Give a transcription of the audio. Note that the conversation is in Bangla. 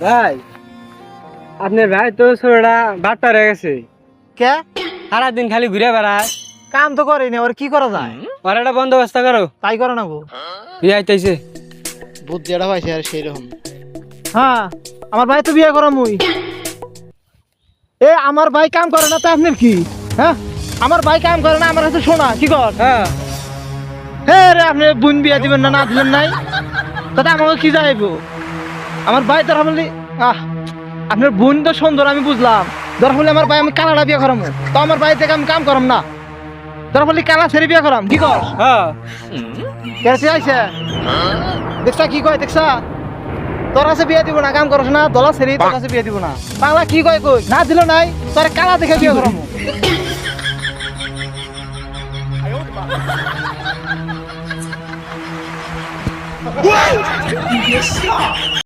ভাই আপনার ভাই তো ছোটটা বাট্টা রয়ে গেছে। কে সারাদিন খালি ঘুরে বেড়ায়। কাম তো করেনি, ওর কি করা যায়? ওর একটা বন্দোবস্ত করো। তাই করে না গো। বিয়ে আইতাইছে। বুদ্ধিটা পাইছে আর সেই রকম। হ্যাঁ, আমার ভাই তো বিয়ে করা মুই। আমার ভাই কাম করে না তো আপনার কি? হ্যাঁ, আমার ভাই কাম করে না, আমার কাছে শোনা কি কর? হ্যাঁ হ্যাঁ রে, আপনি বোন বিয়ে দিবেন না, না দিলেন নাই, তাতে আমাকে কি যাইব? আমার ভাই ধরা বললি আপনার বোন তো সুন্দর, আমি বুঝলাম। ধরা বললি আমার ভাই আমি কালাটা বিয়ে করাম, তো আমার ভাই থেকে আমি কাম করাম না। ধরা বললি কালা ছেড়ে বিয়ে করাম, কি কর? হ্যাঁ কেসে আইছে দেখছা কি কয়? দেখছা তোর কাছে বিয়ে দিব না, কাম করছ না, দলা ছেড়ে তোর কাছে বিয়ে দিব না। পাগলা কি কয়? কই না দিল নাই, তোর কালা দেখে বিয়ে করাম।